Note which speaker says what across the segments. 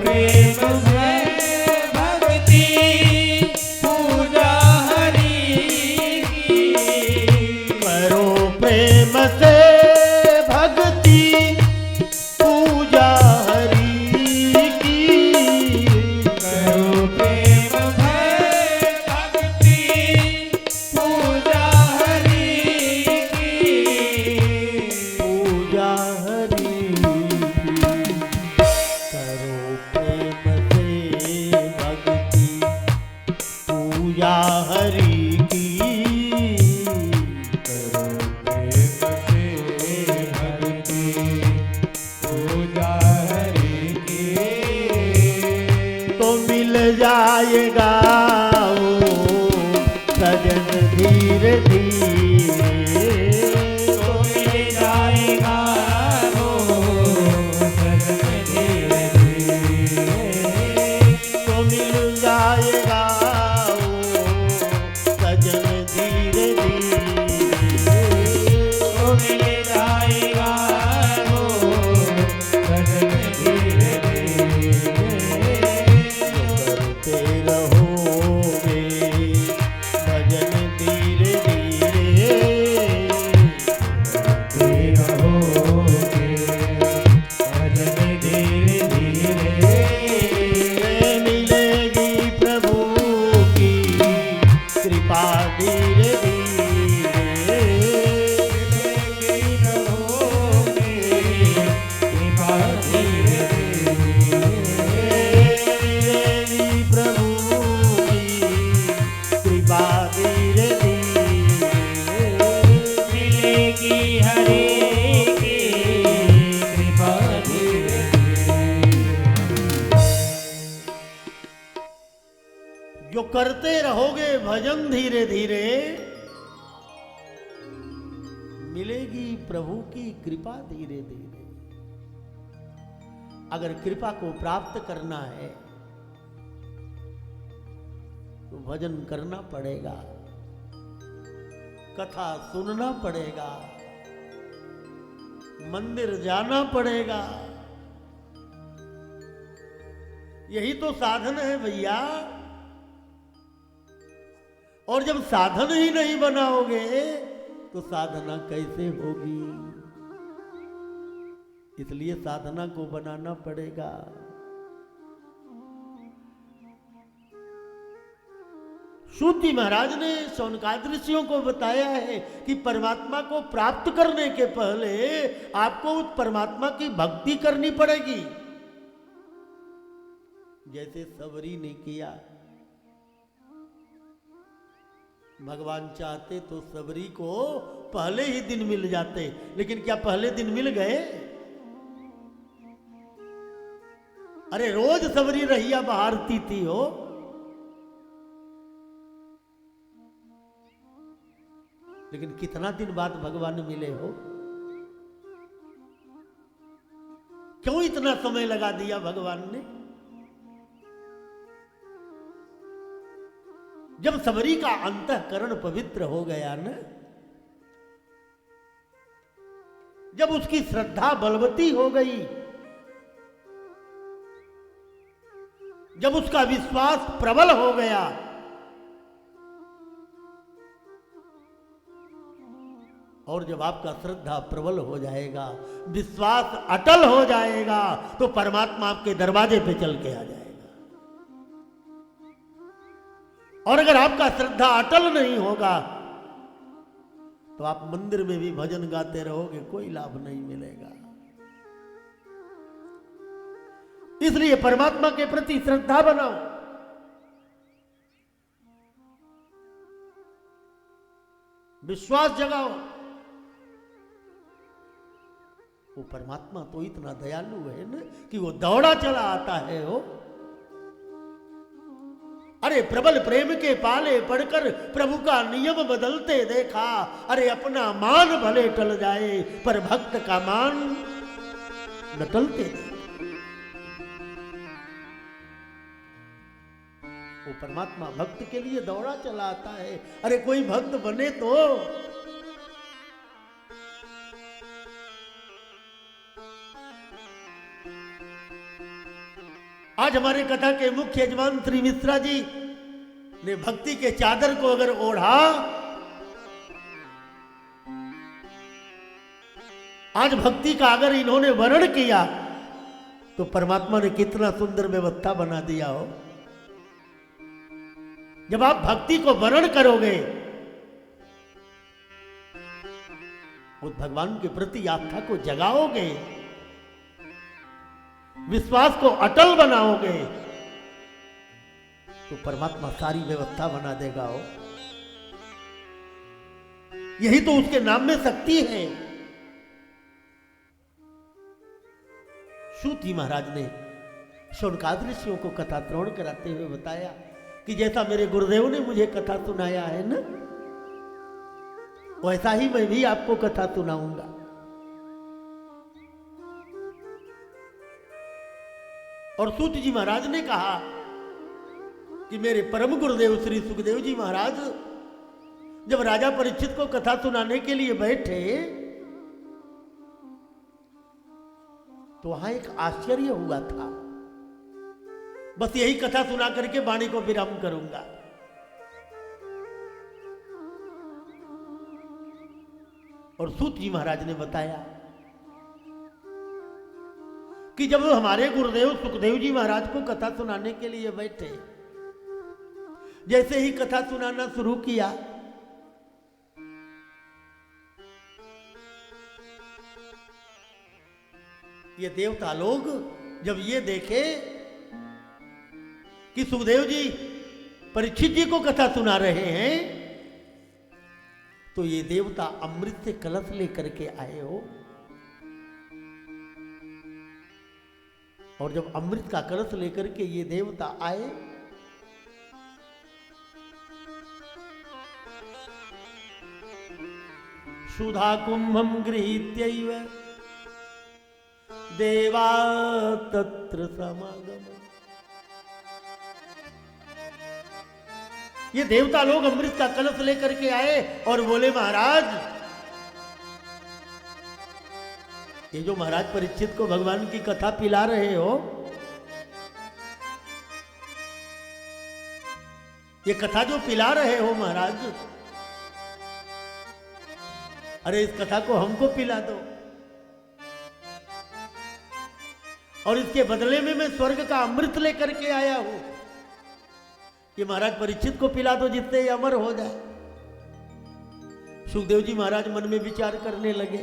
Speaker 1: प्रेम से भक्ति पूजा हरि की।
Speaker 2: करो प्रेम से भक्ति पूजा हरि की।
Speaker 1: करो प्रेम से भक्ति पूजा हरि की।
Speaker 2: पूजा हरि करो प्रेम से भक्ति पूजा हरि की।
Speaker 1: करो प्रेम से भक्ति पूजा हरि की।
Speaker 2: तो मिल जाएगा वो सजन धीरे धीरे।
Speaker 1: तो मिल जाएगा वो सजन धीरे धीरे।
Speaker 2: तो मिल जाएगा वो सजन धीरे धीरे।
Speaker 1: तो मिल जाएगा वो सजन धीरे धीरे।
Speaker 2: करते रहोगे भजन धीरे धीरे।
Speaker 1: करते रहोगे भजन धीरे धीरे।
Speaker 2: मिलेगी प्रभु की कृपा धीरे धीरे।
Speaker 1: कृपा धीरे धीरे।
Speaker 2: मिलेगी प्रभु की कृपा धीरे धीरे।
Speaker 1: मिलेगी हरि की कृपा धीरे धीरे।
Speaker 2: जो करते रहोगे भजन धीरे धीरे, मिलेगी प्रभु की कृपा धीरे धीरे। अगर कृपा को प्राप्त करना है तो भजन करना पड़ेगा, कथा सुनना पड़ेगा, मंदिर जाना पड़ेगा। यही तो साधन है भैया। और जब साधन ही नहीं बनाओगे तो साधना कैसे होगी? इसलिए साधना को बनाना पड़ेगा। सूति महाराज ने शौनकादि ऋषियों को बताया है कि परमात्मा को प्राप्त करने के पहले आपको उस परमात्मा की भक्ति करनी पड़ेगी। जैसे सबरी ने किया। भगवान चाहते तो सबरी को पहले ही दिन मिल जाते, लेकिन क्या पहले दिन मिल गए? अरे रोज सबरी रहिया बहारती थी हो। लेकिन कितना दिन बाद भगवान मिले हो? क्यों इतना समय लगा दिया भगवान ने? जब सबरी का अंतःकरण पवित्र हो गया न, जब उसकी श्रद्धा बलवती हो गई, जब उसका विश्वास प्रबल हो गया, और जब आपका श्रद्धा प्रबल हो जाएगा, विश्वास अटल हो जाएगा, तो परमात्मा आपके दरवाजे पे चल के आ जाएगा। और अगर आपका श्रद्धा अटल नहीं होगा तो आप मंदिर में भी भजन गाते रहोगे, कोई लाभ नहीं मिलेगा। इसलिए परमात्मा के प्रति श्रद्धा बनाओ। विश्वास जगाओ। वो परमात्मा तो इतना दयालु है ना कि वो दौड़ा चला आता है। वो अरे प्रबल प्रेम के पाले पड़कर प्रभु का नियम बदलते देखा। अरे अपना मान भले टल जाए पर भक्त का मान न टलते। वो परमात्मा भक्त के लिए दौड़ा चला आता है। अरे कोई भक्त बने तो आज हमारे कथा के मुख्य यजमान श्री मिश्रा जी ने भक्ति के चादर को अगर ओढ़ा, आज भक्ति का अगर इन्होंने वर्णन किया, तो परमात्मा ने कितना सुंदर व्यवस्था बना दिया हो। जब आप भक्ति को वर्णन करोगे, उस भगवान के प्रति आस्था को जगाओगे, विश्वास को अटल बनाओगे, तो परमात्मा सारी व्यवस्था बना देगा हो। यही तो उसके नाम में शक्ति है। सूत जी महाराज ने शौनकादि ऋषियों को कथा श्रवण कराते हुए बताया कि जैसा मेरे गुरुदेव ने मुझे कथा सुनाया है ना, वैसा ही मैं भी आपको कथा सुनाऊंगा। और सूत जी महाराज ने कहा कि मेरे परम गुरुदेव श्री सुखदेव जी महाराज जब राजा परीक्षित को कथा सुनाने के लिए बैठे, तो वहां एक आश्चर्य हुआ था। बस यही कथा सुना करके वाणी को विराम करूंगा। और सूत जी महाराज ने बताया कि जब हमारे गुरुदेव सुखदेव जी महाराज को कथा सुनाने के लिए बैठे, जैसे ही कथा सुनाना शुरू किया, ये देवता लोग जब ये देखे कि सुखदेव जी परीक्षित जी को कथा सुना रहे हैं, तो ये देवता अमृत से कलश लेकर के आए हो। और जब अमृत का कलश लेकर के ये देवता आए, सुधा कुंभम गृहीत्यैव देवा तत्र समागम। ये देवता लोग अमृत का कलश लेकर के आए और बोले, महाराज, ये जो महाराज परीक्षित को भगवान की कथा पिला रहे हो, ये कथा जो पिला रहे हो महाराज, अरे इस कथा को हमको पिला दो, और इसके बदले में मैं स्वर्ग का अमृत लेकर के आया हूं। ये महाराज परीक्षित को पिला दो, जिससे ये अमर हो जाए। सुखदेव जी महाराज मन में विचार करने लगे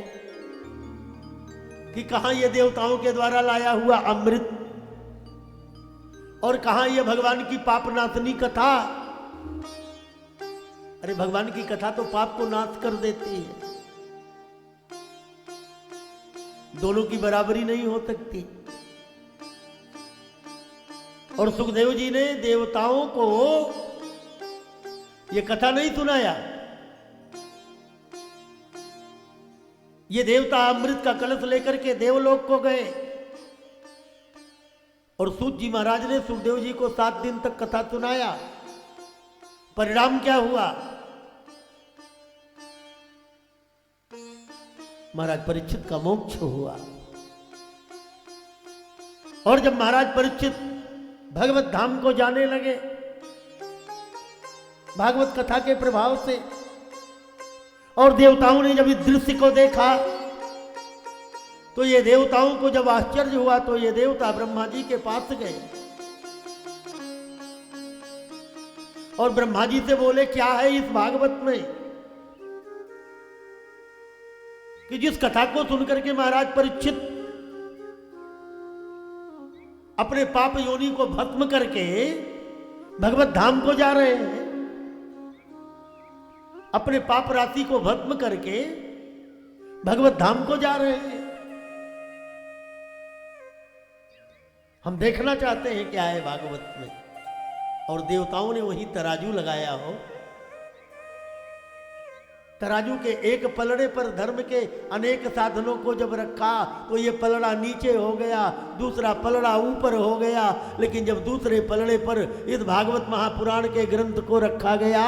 Speaker 2: कि कहां ये देवताओं के द्वारा लाया हुआ अमृत, और कहां ये भगवान की पापनाशनी कथा। अरे भगवान की कथा तो पाप को नाश कर देती है, दोनों की बराबरी नहीं हो सकती। और सुखदेव जी ने देवताओं को ये कथा नहीं सुनाया। ये देवता अमृत का कलश लेकर के देवलोक को गए, और सूत जी महाराज ने सुखदेव जी को 7 दिन तक कथा सुनाया। परिणाम क्या हुआ? महाराज परीक्षित का मोक्ष हुआ। और जब महाराज परीक्षित भगवत धाम को जाने लगे, भागवत कथा के प्रभाव से, और देवताओं ने जब इस दृश्य को देखा, तो ये देवताओं को जब आश्चर्य हुआ, तो ये देवता ब्रह्मा जी के पास गए और ब्रह्मा जी से बोले, क्या है इस भागवत में कि जिस कथा को सुनकर के महाराज परीक्षित अपने पाप योनि को भस्म करके भगवत धाम को जा रहे हैं, अपने पाप राशि को भस्म करके भगवत धाम को जा रहे हैं। हम देखना चाहते हैं क्या है भागवत में। और देवताओं ने वही तराजू लगाया हो। तराजू के एक पलड़े पर धर्म के अनेक साधनों को जब रखा, तो ये पलड़ा नीचे हो गया, दूसरा पलड़ा ऊपर हो गया। लेकिन जब दूसरे पलड़े पर इस भागवत महापुराण के ग्रंथ को रखा गया,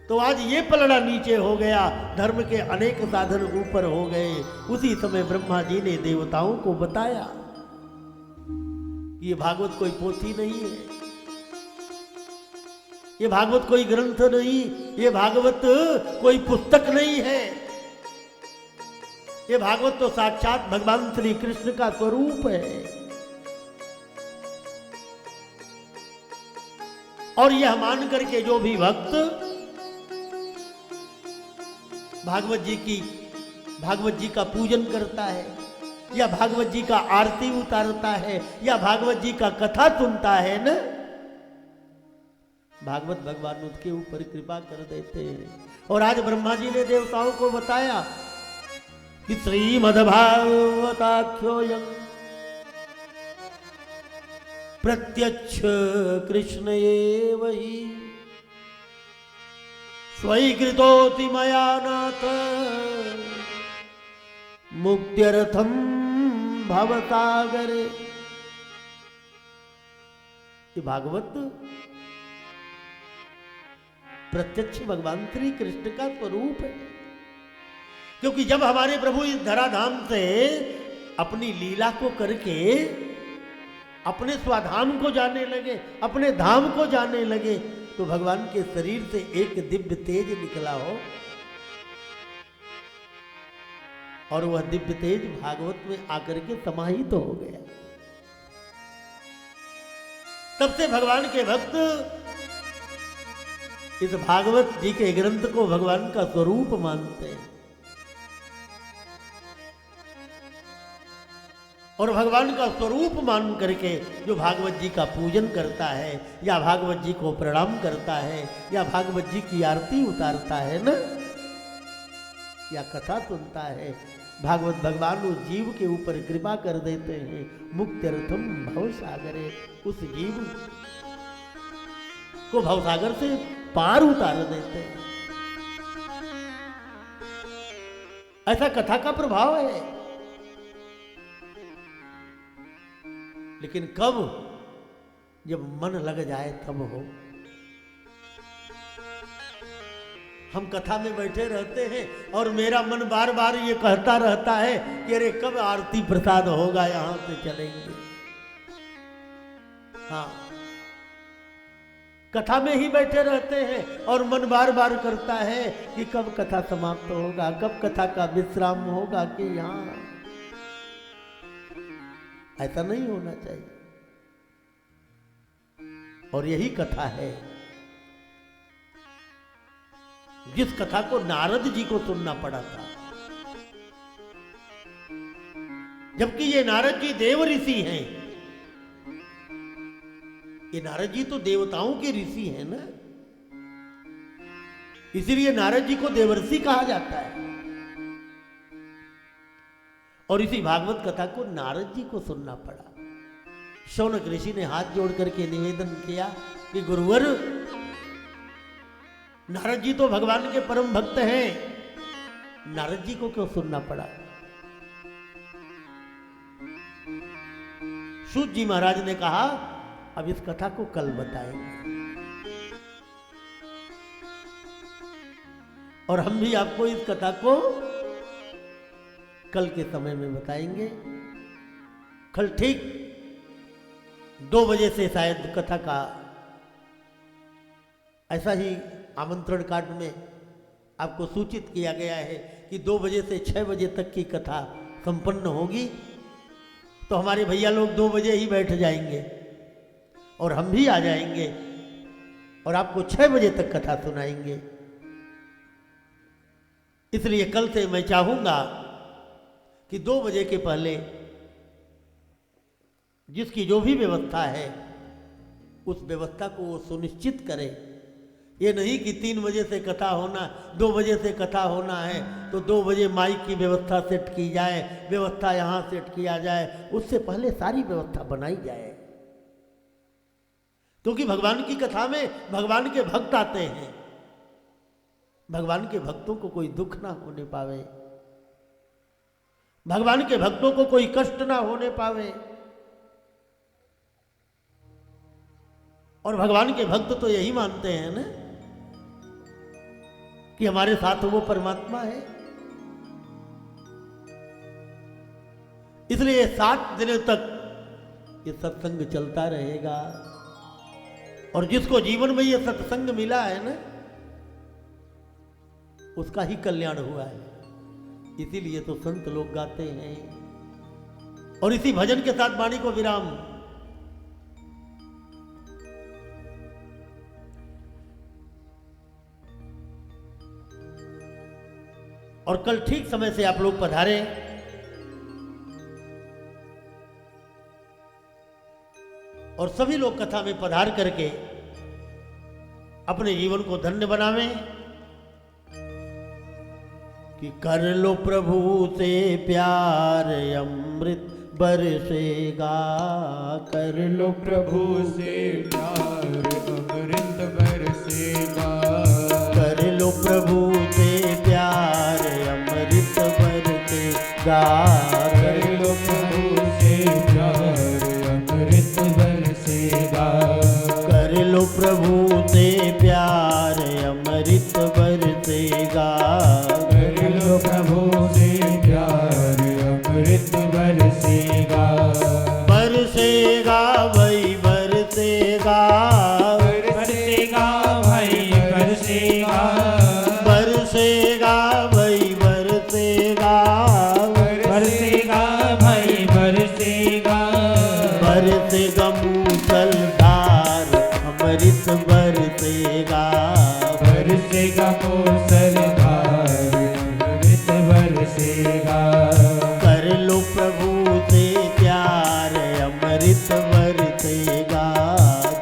Speaker 2: तो आज ये पलड़ा नीचे हो गया, धर्म के अनेक साधन ऊपर हो गए। उसी समय ब्रह्मा जी ने देवताओं को बताया। ये भागवत कोई पोथी नहीं है, ये भागवत कोई ग्रंथ नहीं, ये भागवत कोई पुस्तक नहीं है। ये भागवत तो साक्षात भगवान श्री कृष्ण का स्वरूप है। और यह मान करके जो भी भक्त भागवत जी का पूजन करता है, या भागवत जी का आरती उतारता है, या भागवत जी का कथा सुनता है न, भागवत भगवान उसके ऊपर कृपा कर देते हैं। और आज ब्रह्मा जी ने देवताओं को बताया कि श्रीमद्भागवताख्योऽयं प्रत्यक्ष कृष्ण एव हि स्वैकृतोऽति मया नाथ मुक्त्यर्थं भवसागरे। ये भागवत प्रत्यक्ष भगवान श्री कृष्ण का स्वरूप है। क्योंकि जब हमारे प्रभु इस धराधाम से अपनी लीला को करके अपने स्वाधाम को जाने लगे, अपने धाम को जाने लगे, तो भगवान के शरीर से एक दिव्य तेज निकला हो, और वह दिव्य तेज भागवत में आकर के समाहित तो हो गया। तब से भगवान के भक्त इस भागवत जी के ग्रंथ को भगवान का स्वरूप मानते हैं। और भगवान का स्वरूप मान करके जो भागवत जी का पूजन करता है, या भागवत जी को प्रणाम करता है, या भागवत जी की आरती उतारता है न, या कथा सुनता है, भागवत भगवान उस जीव के ऊपर कृपा कर देते हैं। मुक्त्यर्थम भवसागरे, उस जीव को भवसागर से पार उतार देते हैं। ऐसा कथा का प्रभाव है। लेकिन कब? जब मन लग जाए तब हो। हम कथा में बैठे रहते हैं और मेरा मन बार बार ये कहता रहता है कि अरे कब आरती प्रसाद होगा, यहां से चलेंगे। हाँ, कथा में ही बैठे रहते हैं और मन बार बार करता है कि कब कथा समाप्त होगा, कब कथा का विश्राम होगा, कि यहाँ। ऐसा नहीं होना चाहिए। और यही कथा है जिस कथा को नारद जी को सुनना पड़ा था, जबकि ये नारद जी देव ऋषि हैं। ये नारद जी तो देवताओं के ऋषि हैं ना, इसीलिए नारद जी को देवर्षि कहा जाता है। और इसी भागवत कथा को नारद जी को सुनना पड़ा। शौनक ऋषि ने हाथ जोड़ करके निवेदन किया कि गुरुवर, नारद जी तो भगवान के परम भक्त हैं, नारद जी को क्यों सुनना पड़ा? सूत जी महाराज ने कहा, अब इस कथा को कल बताएंगे, और हम भी आपको इस कथा को कल के समय में बताएंगे। कल ठीक 2 बजे से शायद कथा का ऐसा ही आमंत्रण कार्ड में आपको सूचित किया गया है कि 2 बजे से 6 बजे तक की कथा संपन्न होगी। तो हमारे भैया लोग 2 बजे ही बैठ जाएंगे और हम भी आ जाएंगे और आपको 6 बजे तक कथा सुनाएंगे। इसलिए कल से मैं चाहूंगा कि 2 बजे के पहले जिसकी जो भी व्यवस्था है उस व्यवस्था को वो सुनिश्चित करे। ये नहीं कि 3 बजे से कथा होना, 2 बजे से कथा होना है तो 2 बजे माइक की व्यवस्था सेट की जाए, व्यवस्था यहाँ सेट किया जाए। उससे पहले सारी व्यवस्था बनाई जाए, क्योंकि भगवान की कथा में भगवान के भक्त आते हैं। भगवान के भक्तों को कोई दुख ना होने पावे, भगवान के भक्तों को कोई कष्ट ना होने पावे। और भगवान के भक्त तो यही मानते हैं ना कि हमारे साथ वो परमात्मा है। इसलिए 7 दिनों तक ये सत्संग चलता रहेगा। और जिसको जीवन में ये सत्संग मिला है ना, उसका ही कल्याण हुआ है। इसीलिए तो संत लोग गाते हैं। और इसी भजन के साथ वाणी को विराम। और कल ठीक समय से आप लोग पधारे। और सभी लोग कथा में पधार करके अपने जीवन को धन्य बनावें कि कर लो प्रभु से प्यार अमृत बरसेगा। कर लो
Speaker 1: प्रभु से प्यार अमृत बरसेगा।
Speaker 2: कर लो प्रभु से प्यार अमृत बरसेगा।
Speaker 1: कर लो प्रभु से प्यार अमृत बरसेगा।
Speaker 2: कर लो प्रभु से प्यार अमृत बरसेगा।
Speaker 1: कर लो प्रभु से प्यार अमृत बरसेगा।
Speaker 2: बरसेगा भाई बरसेगा।
Speaker 1: बरसेगा भाई बरसेगा।
Speaker 2: बरसेगा भाई बरसेगा।
Speaker 1: बरसेगा भाई बरसेगा।
Speaker 2: बरसेगा मूसलधार अमृत बरसेगा।
Speaker 1: बरसेगा मूसलधार अमृत बरसेगा।
Speaker 2: कर लो प्रभु से प्यार अमृत बरसेगा।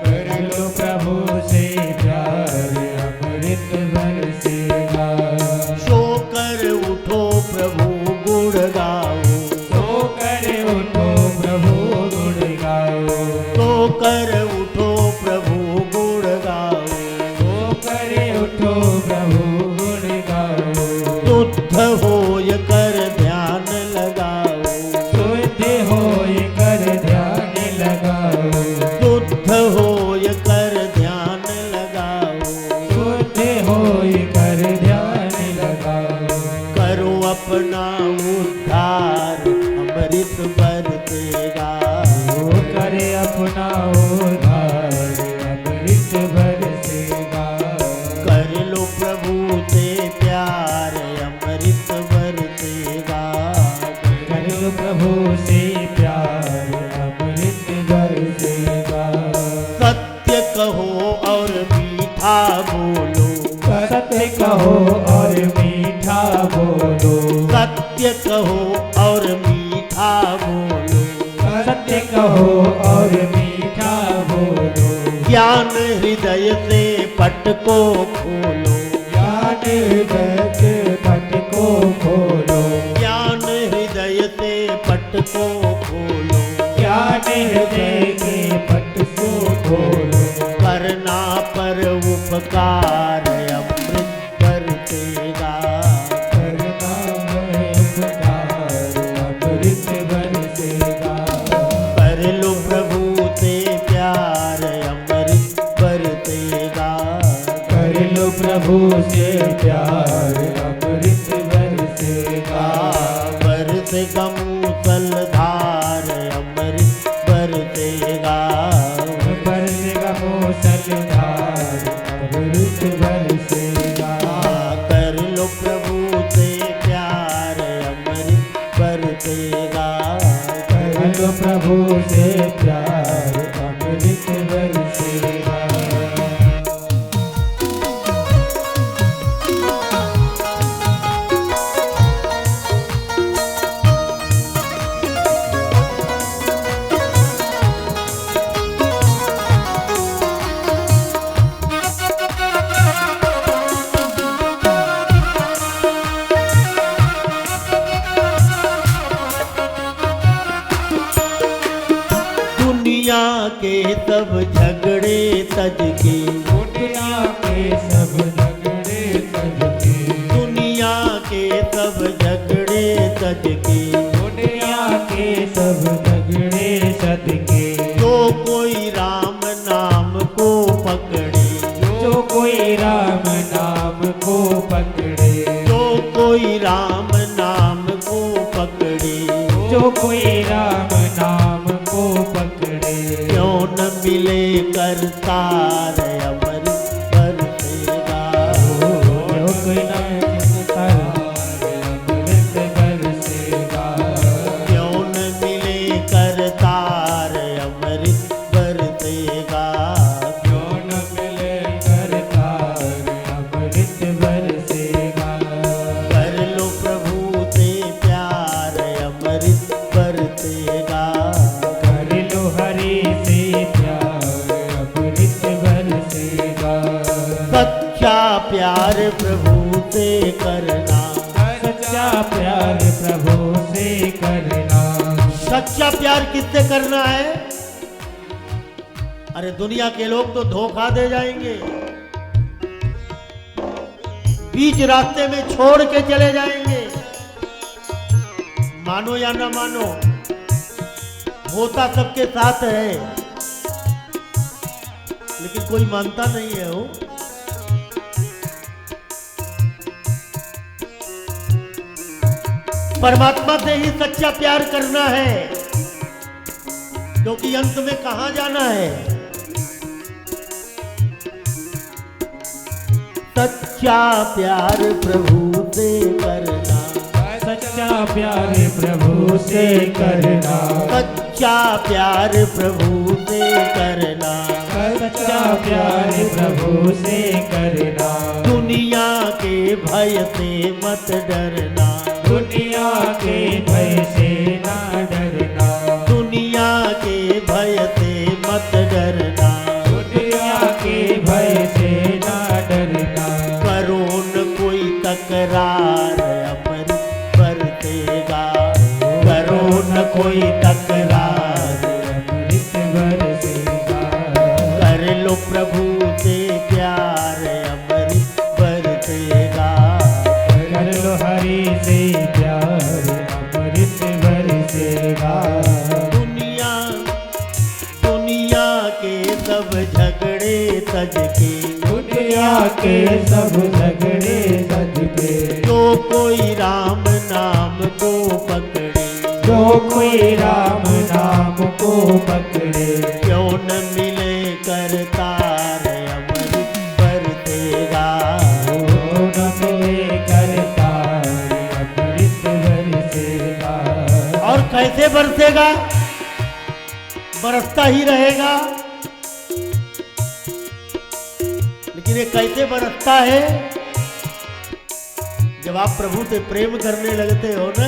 Speaker 1: कर लो प्रभु से प्यार अमृत बरसेगा।
Speaker 2: सो कर उठो प्रभु गुण गाओ।
Speaker 1: सो कर उठो प्रभु गुण गाओ।
Speaker 2: तो कर उठो प्रभु गुण गाओ।
Speaker 1: सो कर उठो प्रभु गुण गाओ।
Speaker 2: शुद्ध होय कर ध्यान लगाओ।
Speaker 1: शुद्ध होय कर ध्यान लगाओ।
Speaker 2: शुद्ध होय कर ध्यान लगाओ।
Speaker 1: शुद्ध होय कर ध्यान लगाओ।
Speaker 2: करो अपना उद्धार अमृत बरसेगा।
Speaker 1: वो करे अपना उद्धार अमृत बरसेगा।
Speaker 2: कर लो प्रभु से प्यार अमृत बरसेगा।
Speaker 1: कर लो प्रभु से प्यार अमृत बरसेगा।
Speaker 2: सत्य कहो और मीठा बोलो।
Speaker 1: सत्य कहो और मीठा बोलो।
Speaker 2: सत्य कहो और मीठा बोलो।
Speaker 1: सत्य कहो और मीठा बोलो।
Speaker 2: ज्ञान हृदय से पट को खोलो।
Speaker 1: ज्ञान हृदय के पट को खोलो।
Speaker 2: ज्ञान हृदय से पट को खोलो।
Speaker 1: ज्ञान हृदय के पट को खोलो।
Speaker 2: करना पर उपकार अमृत बरसेगा।
Speaker 1: करना है उपकार अमृत बरसेगा।
Speaker 2: कर लो प्रभु से प्यार अमृत बरसेगा।
Speaker 1: कर लो प्रभु से प्यार अमृत बरसेगा।
Speaker 2: बरसेगा मूसलधार अमृत बरसेगा।
Speaker 1: बरसेगा मूसलधार अमृत बरसेगा।
Speaker 2: कर लो प्रभु से प्यार अमृत बरसेगा।
Speaker 1: कर लो प्रभु से प्यार अमृत बरसेगा।
Speaker 2: दुनिया के सब झगड़े तज के।
Speaker 1: दुनिया के सब झगड़े तज के।
Speaker 2: दुनिया के सब झगड़े तज के।
Speaker 1: दुनिया के सब झगड़े सद के।
Speaker 2: जो कोई राम नाम को पकड़े।
Speaker 1: जो कोई राम नाम को पकड़े।
Speaker 2: जो कोई राम नाम को पकड़े।
Speaker 1: जो कोई राम नाम को पकड़े।
Speaker 2: क्यों न मिले करतार अमृत बरसेगा।
Speaker 1: जो कोई न अमृत बरसेगा।
Speaker 2: क्यों न मिले करतार अमृत बरसेगा।
Speaker 1: क्यों न मिले करतार अमृत बरसेगा।
Speaker 2: कर लो प्रभु से प्यार अमृत बरसेगा।
Speaker 1: कर लो हरि से प्यार अमृत बरसेगा।
Speaker 2: सच्चा प्यार प्रभु से करना।
Speaker 1: सच्चा प्यार प्रभु से करना।
Speaker 2: सच्चा प्यार किससे करना है? अरे दुनिया के लोग तो धोखा दे जाएंगे, बीच रास्ते में छोड़ के चले जाएंगे। मानो या ना मानो, होता सबके साथ है, लेकिन कोई मानता नहीं है। वो परमात्मा से ही सच्चा प्यार करना है, क्योंकि अंत में कहां जाना है? सच्चा प्यार प्रभु से करना।
Speaker 1: सच्चा प्यार प्रभु से करना।
Speaker 2: सच्चा प्यार प्रभु से करना।
Speaker 1: सच्चा प्यार प्रभु से करना।
Speaker 2: दुनिया के भय से मत डरना।
Speaker 1: दुनिया के भय से ना डरना।
Speaker 2: दुनिया के भय से मत डरना।
Speaker 1: दुनिया के भय से ना डरना।
Speaker 2: करो न कोई तकरार अमृत बरसेगा। करो न कोई तकरार
Speaker 1: अमृत बरसेगा।
Speaker 2: कर लो प्रभु से प्यार अमृत बरसेगा।
Speaker 1: कर लो हरि से प्यार अमृत बरसेगा।
Speaker 2: दुनिया के सब झगड़े तज के।
Speaker 1: दुनिया के सब झगड़े सज के।
Speaker 2: जो कोई राम नाम को पकड़े।
Speaker 1: जो कोई राम नाम को पकड़े।
Speaker 2: क्यों न मिले करतार अमृत बरसेगा।
Speaker 1: ओ न मिले करतार अमृत बरसेगा।
Speaker 2: और कैसे बरसेगा? बरसता ही रहेगा, लेकिन ये कैसे बरसता है? जब आप प्रभु से प्रेम करने लगते हो ना,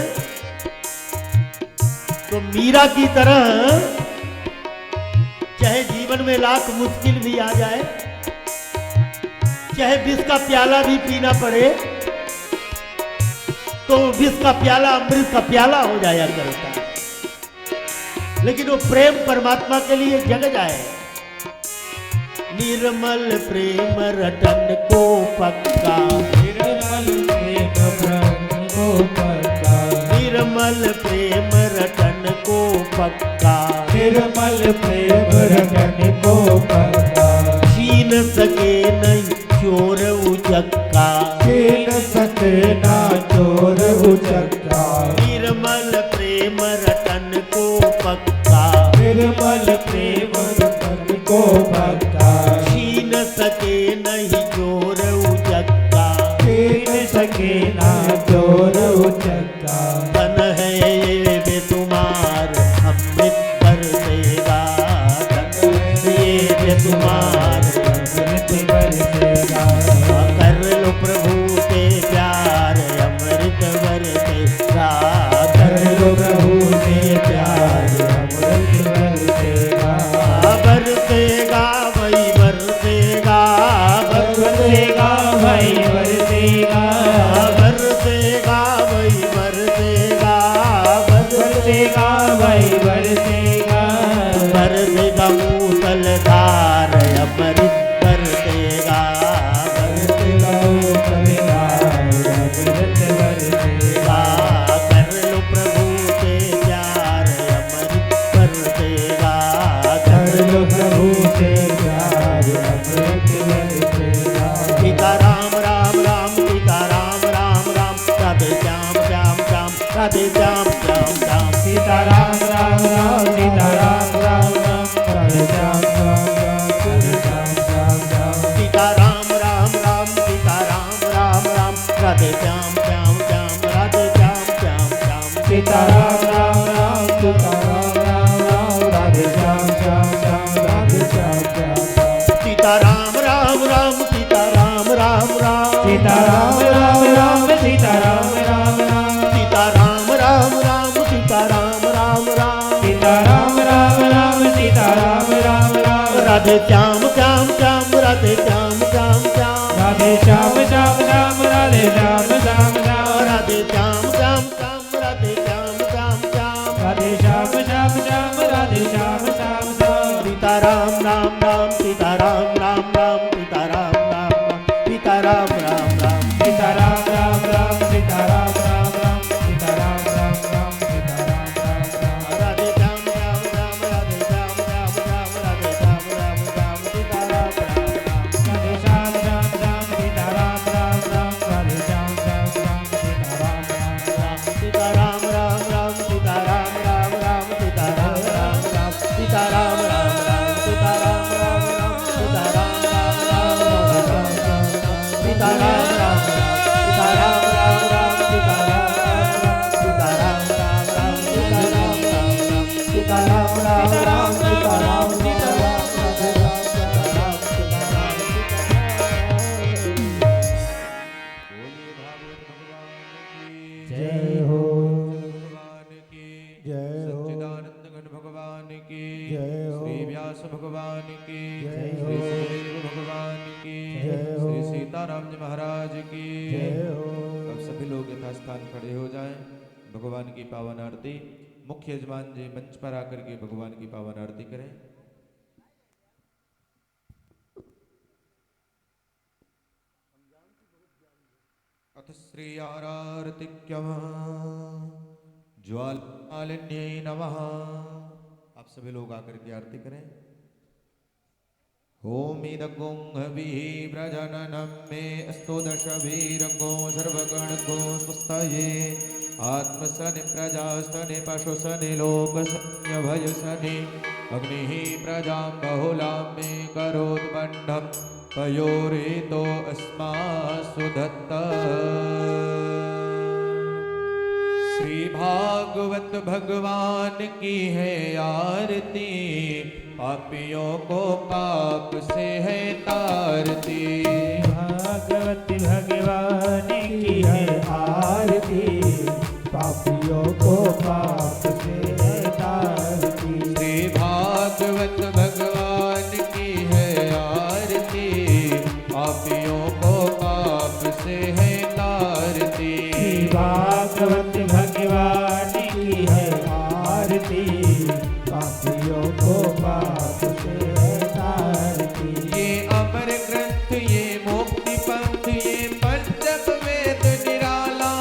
Speaker 2: तो मीरा की तरह चाहे जीवन में लाख मुश्किल भी आ जाए, चाहे विष का प्याला भी पीना पड़े, तो विष का प्याला अमृत का प्याला हो जाया करता है। लेकिन वो प्रेम परमात्मा के लिए जग जाए। निर्मल प्रेम रटन को पक्का।
Speaker 1: निर्मल प्रेम रटन को पक्का।
Speaker 2: निर्मल प्रेम रटन को पक्का।
Speaker 1: निर्मल प्रेम रटन को पक्का।
Speaker 2: छीन सके नहीं चोर उचक्का।
Speaker 1: छीन सके ना चोर उचक्का।
Speaker 2: निर्मल प्रेम रटन को पक्का।
Speaker 1: निर्मल प्रेम रटन को पक्का।
Speaker 2: छीन सके नहीं चोर उचक्का।
Speaker 1: छीन सके ना चोर उचक्का।
Speaker 2: धन है ये बेतुमार अमृत बरसेगा। धन है ये बेतुमार
Speaker 1: अमृत बरसेगा।
Speaker 2: कर लो प्रभु से प्यार अमृत बरसेगा।
Speaker 1: कर लो प्रभु से प्यार अमृत बरसेगा।
Speaker 2: बरसेगा भाई बरसेगा।
Speaker 1: बरसेगा भाई बरसेगा।
Speaker 2: बरसेगा भाई बरसेगा।
Speaker 1: बरसेगा भाई बरसेगा।
Speaker 2: बरसेगा मूसलधार राधे श्याम श्याम श्याम राधे श्याम श्याम श्याम
Speaker 1: राधे श्याम श्याम श्याम राधे श्याम श्याम श्याम
Speaker 2: राधे श्याम श्याम श्याम राधे श्याम श्याम श्याम
Speaker 1: राधे श्याम श्याम श्याम राधे श्याम श्याम श्याम
Speaker 2: सीताराम राम राम सीताराम राम राम सीताराम राम राम सीताराम राम राम
Speaker 1: सीताराम राम राम सीताराम राम राम सीताराम राम राम सीताराम राम राम
Speaker 2: राधे श्याम श्याम श्याम राधे श्याम श्याम श्याम राधे श्याम राम राम सीताराम राम राम
Speaker 1: राधे श्याम श्याम श्याम सीताराम राम राम राधे श्याम श्याम श्याम सीताराम राम राम
Speaker 2: सीताराम राम राम सीताराम राम राम सीताराम राम राम सीताराम राम राम सीताराम राम राम सीताराम राम राम सीताराम राम राम सीताराम राम राम सीताराम राम राम सीताराम राम राम सीताराम राम राम सीताराम
Speaker 1: जय हो
Speaker 3: भगवान की
Speaker 2: जय हो
Speaker 3: सच्चिदानंद घन भगवान की
Speaker 2: जय हो
Speaker 3: श्री व्यास भगवान की
Speaker 2: जय
Speaker 3: श्री
Speaker 2: हो
Speaker 3: सुखदेव भगवान की
Speaker 2: जय हो
Speaker 3: श्री सीताराम जी महाराज की
Speaker 2: जय हो
Speaker 3: अब सभी लोग यथास्थान खड़े हो जाएं। भगवान की पावन आरती मुख्य यजमान जी मंच पर आकर के भगवान की पावन आरती करें। अथ श्री आरार्तिक्यम ज्वालालिन्यै नमः। आप सभी लोग आकर के आरती करें। ओमिदगुंहभिः व्रजननं मे अस्तु दशवीरगो सर्वगणगो स्वस्तये आत्मसनि प्रजास्तनि पशुसनि लोकसन्यभयसनि अग्निः प्रजां बहुलां मे करोद्बन्धं पयोरितो अस्मासु दत्त। श्री भागवत भगवान की है आरती पापियों को पाप से है तारती।
Speaker 1: भागवत भगवान की है आरती पापियों को पाप से है तारती।
Speaker 3: श्री भागवत भगवान की है आरती पापियों को पाप से है तारती।
Speaker 1: भागवत भगवान की है आरती पापियों को पाप से है तारती।
Speaker 3: ये अमर ग्रंथ ये मुक्ति पंथ ये पंचक वेद निराला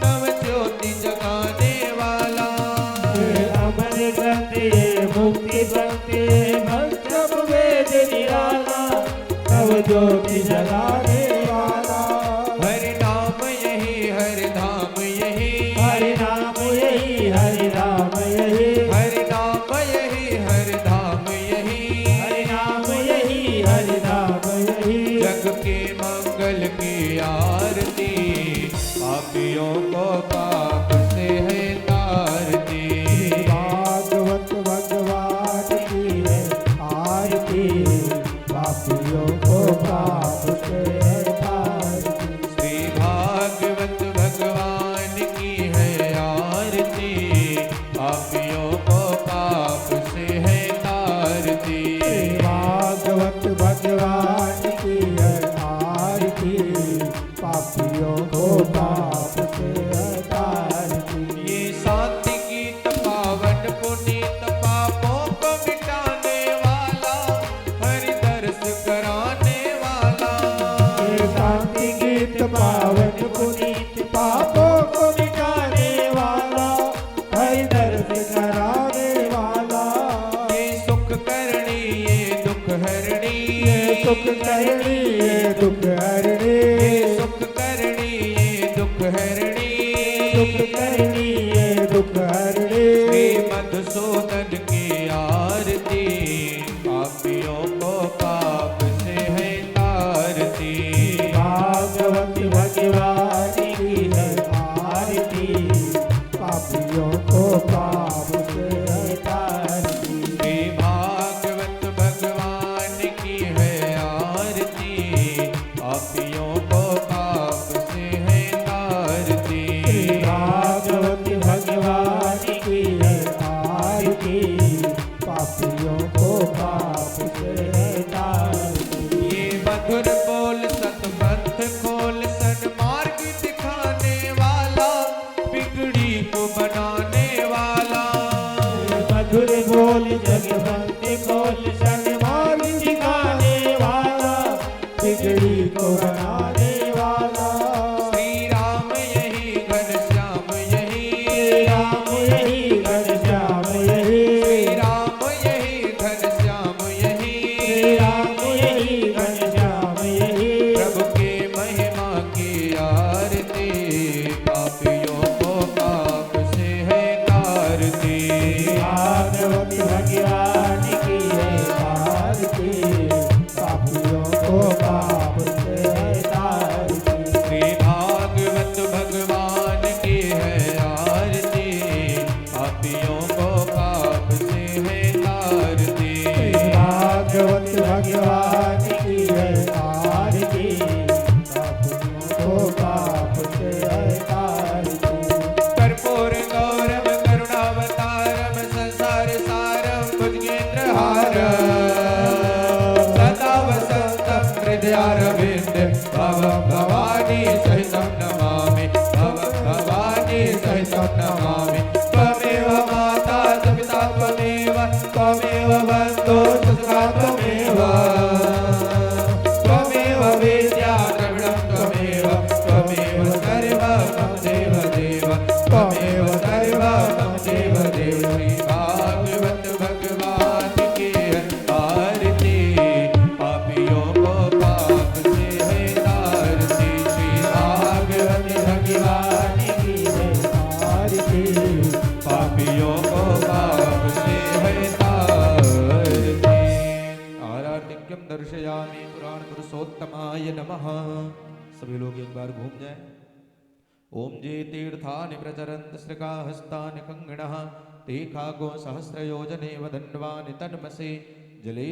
Speaker 3: नव ज्योति जगाने वाला।
Speaker 1: ये अमर ग्रंथ ये मुक्ति पंथ ये पंचक वेद निराला नव ज्योति जगाने वाला।
Speaker 3: हरि नाम यही हरि धाम यही
Speaker 1: हरि नाम यही हरि नाम यही
Speaker 3: हरि नाम यही हरि धाम यही
Speaker 1: हरि नाम यही हरि नाम यही।
Speaker 3: जग के मंगल की आरती पापियों को पाप से है तारती।
Speaker 1: भागवत भगवान की है आरती पापियों को पाप से है तारती।
Speaker 3: श्री भागवत भगवान की है आरती पापियों को पाप से है तारती।
Speaker 1: भागवत भगवान की है आरती पापियों को पाप से है तारती।
Speaker 3: ये शांति गीत पावन पुनीत पापों को मिटाने वाला हरि दर्श कराने वाला।
Speaker 1: ये शांति गीत पावन पुनीत पापों को मिटाने वाला हरि दर्श कराने वाला।
Speaker 3: ये सुख करणी ये दुख हरणी
Speaker 1: ये सुख करणी ये दुख हरणी
Speaker 3: ये सुख करणी ये दुख हरणी
Speaker 1: दुख करणी ये दुख हरणी।
Speaker 3: श्री मधुसूदन की आरती पापियों को पाप से है तारती।
Speaker 1: भागवत भगवान की है आरती पापियों को पाप से है तारती।
Speaker 3: श्री भागवत भगवान की है आरती पापियों
Speaker 1: को पाप से है तारती।
Speaker 3: ये मधुर बोल सतपथ खोल सन्मार्ग दिखाने वाला, बिगड़ी को बनाने वाला।
Speaker 1: मधुर बोल जगवंत बोल सन्मार्ग दिखाने वाला, बिगड़ी को बनाने वाला।
Speaker 3: श्री राम यही घनश्याम यही,
Speaker 1: श्री राम यही घनश्याम यही,
Speaker 3: श्री राम यही घनश्याम यही,
Speaker 1: श्री राम यही घनश्याम यही।
Speaker 3: प्रभु के महिमा की आरती, पापियों को पाप से है तारती।
Speaker 1: भागवत भगवान की है आरती, पापियों को पाप से है तारती।
Speaker 3: श्री भागवत भगवान की है आरती, पापियों को पाप से है तारती।
Speaker 1: भागवत भगवान की है आरती, पापियों को पाप से है तारती।
Speaker 3: कर्पूर गौरम करुणावतारम संसार सारम भुजगेन्द्रहारम, सदा वसंतम हृदयारविंद भवं भवानी सहितं नमामि, भवं भवानी सहितं नमामि। त्वमेव माता च पिता त्वमेव, त्वमेव बन्धुः च सखा त्वमेव, त्वमेव विद्या द्रविणं त्वमेव, त्वमेव सर्वं मम देव देव, त्वमेव सर्वं मम देव देव। श्री भागवत भगवान की है आरती, पापियों को पाप से है तारती। श्री भागवत भगवान
Speaker 1: की है आरती,
Speaker 3: पापियों को पाप से है तारती। आरार्तिक्यम दर्शयामि पुराण पुरुषोत्तमाय नमः। सभी लोग एक बार घूम जाएं। ओम जे तीर्थानि प्रचरन्त श्रिका हस्तानि कंगणः, ते खागो सहस्रयोजने वदन्वानि तन्मसे जले